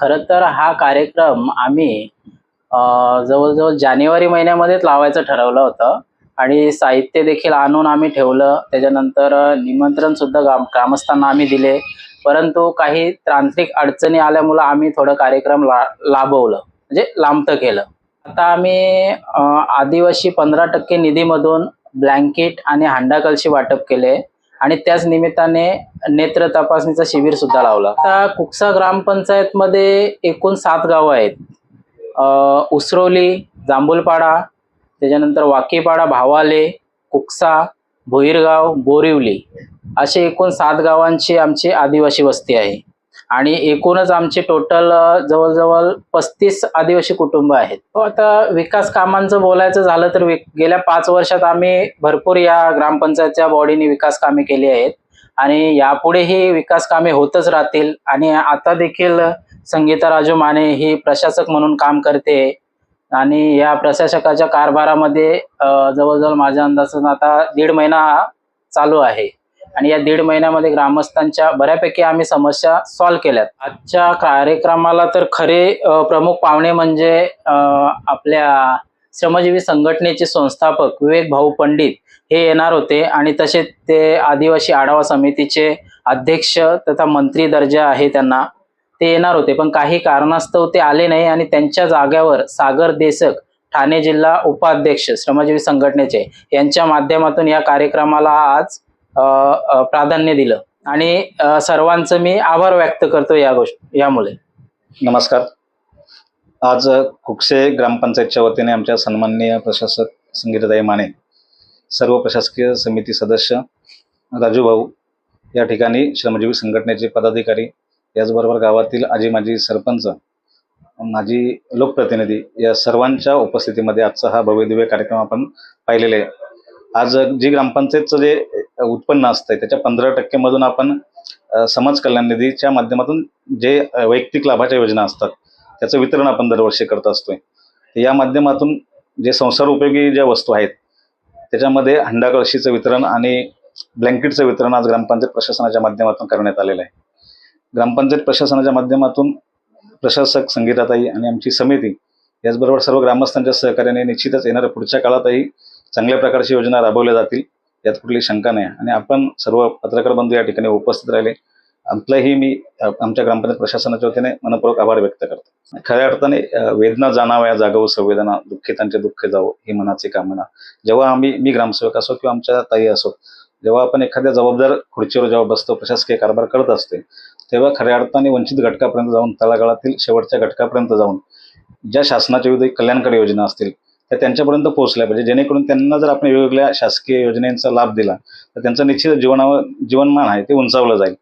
खरं तर हा कार्यक्रम आम्ही जवळ-जवळ जानेवारी महिन्यामध्येच लावायचं ठरवलं होतं आणि साहित्य देखील आणून आम्ही ठेवलं. त्याच्यानंतर निमंत्रणसुद्धा ग्रामस्थांना आम्ही दिले. परंतु काही तांत्रिक अडचणी आल्यामुळं आम्ही थोडं कार्यक्रम लांबवलं, म्हणजे लांबतं केलं. आता आम्ही आदिवासी 15% निधीमधून ब्लँकेट आणि हांडा कळशी वाटप केले आणि त्याच निमित्ताने नेत्र तपासणीचं शिबिरसुद्धा लावलं. आता कुकसा ग्रामपंचायतमध्ये एकूण 7 गावं आहेत. उसरोली, जांभूलपाडा, त्याच्यानंतर वाकीपाडा, भावाले, कुकसा, भोईरगाव, बोरिवली असे एकूण 7 गावांची आमची आदिवासी वस्ती आहे आणि एकूणच आमचे टोटल जवळ-जवळ 35 आदिवासी कुटुंब आहेत. आता विकास कामांचं बोलायचं झालं तर गेल्या 5 वर्षात आम्ही भरपूर या ग्रामपंचायतच्या बॉडीने विकास कामे केली आहेत आणि यापुढेही विकास कामे होतच राहतील आणि आता देखील संगीता राजू माने ही प्रशासक म्हणून काम करते आणि या प्रशासकाच्या कारभारामध्ये जवळ-जवळ माझ्या अंदाजाने आता 1.5 महिना चालू आहे आणि या 1.5 महिन्यामध्ये ग्रामस्थांच्या बऱ्यापैकी आम्ही समस्या सॉल्व्ह केल्यात. आजच्या कार्यक्रमाला तर खरे प्रमुख पाहुणे म्हणजे आपल्या श्रमजीवी संघटनेचे संस्थापक विवेक भाऊ पंडित हे येणार होते आणि तसेच ते आदिवासी आढावा समितीचे अध्यक्ष तथा मंत्री दर्जा आहे त्यांना, ते येणार होते. पण काही कारणास्तव ते आले नाही आणि त्यांच्या जागेवर सागर देशक ठाणे जिल्हा उपाध्यक्ष श्रमजीवी संघटनेचे यांच्या माध्यमातून या कार्यक्रमाला आज प्राधान्य दिलं आणि सर्वांचं मी आभार व्यक्त करतो यामुळे. नमस्कार. आज कुकसे ग्रामपंचायतच्या वतीने आमच्या सन्माननीय प्रशासक संगीताताई माने, सर्व प्रशासकीय समिती सदस्य, राजू भाऊ, या ठिकाणी श्रमजीवी संघटनेचे पदाधिकारी, याचबरोबर गावातील आजी माजी सरपंच, माजी लोकप्रतिनिधी या सर्वांच्या उपस्थितीमध्ये आजचा हा भव्यदिव्य कार्यक्रम आपण पाहिलेला आहे. आज जी ग्रामपंचायतचं जे उत्पन्न असतं त्याच्या 15% मधून आपण समाज कल्याण निधीच्या माध्यमातून जे वैयक्तिक लाभाच्या योजना असतात त्याचं वितरण आपण दरवर्षी करत असतोय. या माध्यमातून जे संसार उपयोगी ज्या वस्तू आहेत त्याच्यामध्ये हंडा कळशीचं वितरण आणि ब्लँकेटचं वितरण आज ग्रामपंचायत प्रशासनाच्या माध्यमातून करण्यात आलेलं आहे. ग्रामपंचायत प्रशासनाच्या माध्यमातून प्रशासक संगीताताई आणि आमची समिती याचबरोबर सर्व ग्रामस्थांच्या सहकार्याने निश्चितच येणाऱ्या पुढच्या काळातही चांगल्या प्रकारची योजना राबवल्या जातील, यात कुठली शंका नाही. आणि आपण सर्व पत्रकार बंधू या ठिकाणी उपस्थित राहिले, आपलंही मी आमच्या ग्रामपंचायत प्रशासनाच्या वतीने मनपूर्वक आभार व्यक्त करतो. खऱ्या अर्थाने वेदना जाणाव्या जागव संवेदना, दुःखितांचे दुःख जावो ही मनाची कामना. जेव्हा मी ग्रामसेवक असो किंवा आमच्या ताई असो, जेव्हा आपण एखाद्या जबाबदार खुर्चीवर जेव्हा बसतो, प्रशासकीय कारभार करत असते, तेव्हा खऱ्या अर्थाने वंचित घटकापर्यंत जाऊन, तळागाळातील शेवटच्या घटकापर्यंत जाऊन ज्या शासनाच्या विविध कल्याणकारी योजना असतील त्या त्यांच्यापर्यंत पोहोचल्या पाहिजे, जेणेकरून त्यांना जर आपण वेगवेगळ्या शासकीय योजनेचा लाभ दिला तर त्यांचं निश्चित जीवनमान आहे ते उंचावलं जाईल,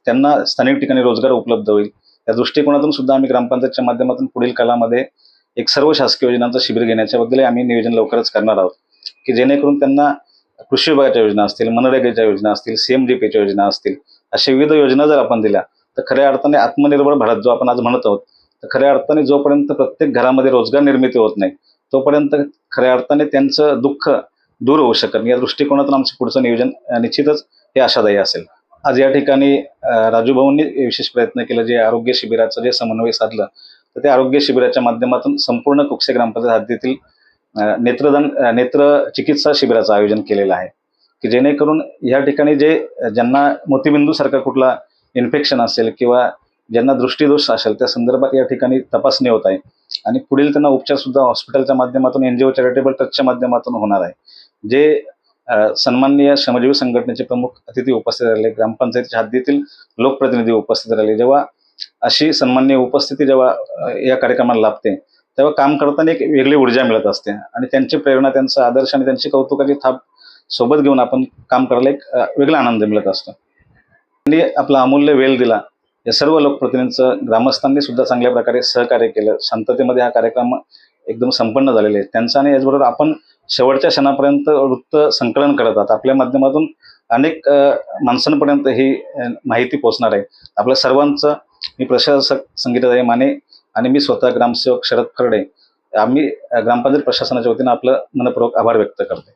त्यांना स्थानिक ठिकाणी रोजगार उपलब्ध होईल. या दृष्टिकोनातून सुद्धा आम्ही ग्रामपंचायतच्या माध्यमातून पुढील काळामध्ये एक सर्व शासकीय योजनांचं शिबिर घेण्याच्या बद्दल आम्ही नियोजन लवकरच करणार आहोत, की जेणेकरून त्यांना कृषी विभागाच्या योजना असतील, मनरेगाच्या योजना असतील, CMDPच्या योजना असतील, अशा विविध योजना जर आपण दिल्या तर खऱ्या अर्थाने आत्मनिर्भर भारत जो आपण आज म्हणत आहोत, तर खऱ्या अर्थाने जोपर्यंत प्रत्येक घरामध्ये रोजगार निर्मिती होत नाही तोपर्यंत खऱ्या अर्थाने त्यांचं दुःख दूर होऊ शकत नाही. या दृष्टिकोनातून आमचं पुढचं नियोजन निश्चितच हे आशादायी असेल. आज या ठिकाणी राजू भाऊंनी विशेष प्रयत्न केला, जे आरोग्य शिबिराचं जे समन्वय साधलं, तर त्या आरोग्य शिबिराच्या माध्यमातून संपूर्ण कुकसे ग्रामपंचायत हद्दीतील नेत्र चिकित्सा शिबिराचं आयोजन केलेलं आहे, की जेणेकरून या ठिकाणी ज्यांना मोतीबिंदूसारखा कुठला इन्फेक्शन असेल किंवा ज्यांना दृष्टीदोष असेल त्या संदर्भात या ठिकाणी तपासणी होत आहे आणि पुढील त्यांना उपचार सुद्धा हॉस्पिटलच्या माध्यमातून NGO चॅरिटेबल ट्रस्टच्या माध्यमातून होणार आहे. जे सन्माननीय श्रमजीवी संघटनेचे प्रमुख अतिथी उपस्थित राहिले, ग्रामपंचायतीच्या हद्दीतील लोकप्रतिनिधी उपस्थित राहिले, जेव्हा अशी सन्माननीय उपस्थिती जेव्हा या कार्यक्रमाला लाभते तेव्हा काम करताना एक वेगळी ऊर्जा मिळत असते आणि त्यांची प्रेरणा, त्यांचा आदर्श आणि त्यांची कौतुकाची थाप सोबत घेऊन आपण काम करायला एक वेगळा आनंद मिळत असतो. त्यांनी आपला अमूल्य वेळ दिला. या सर्व लोकप्रतिनिधींचं ग्रामस्थांनी सुद्धा चांगल्या प्रकारे सहकार्य केलं. शांततेमध्ये हा कार्यक्रम एकदम संपन्न झालेले आहे त्यांचा. आणि याचबरोबर आपण शेवटच्या क्षणापर्यंत वृत्त संकलन करत आहात. आपल्या माध्यमातून अनेक माणसांपर्यंत ही माहिती पोहोचणार आहे. आपल्या सर्वांचं मी प्रशासक संगीताताई माने आणि मी स्वतः ग्रामसेवक शरद खर्डे, आम्ही ग्रामपंचायत प्रशासनाच्या वतीनं आपलं मनपूर्वक आभार व्यक्त करतो.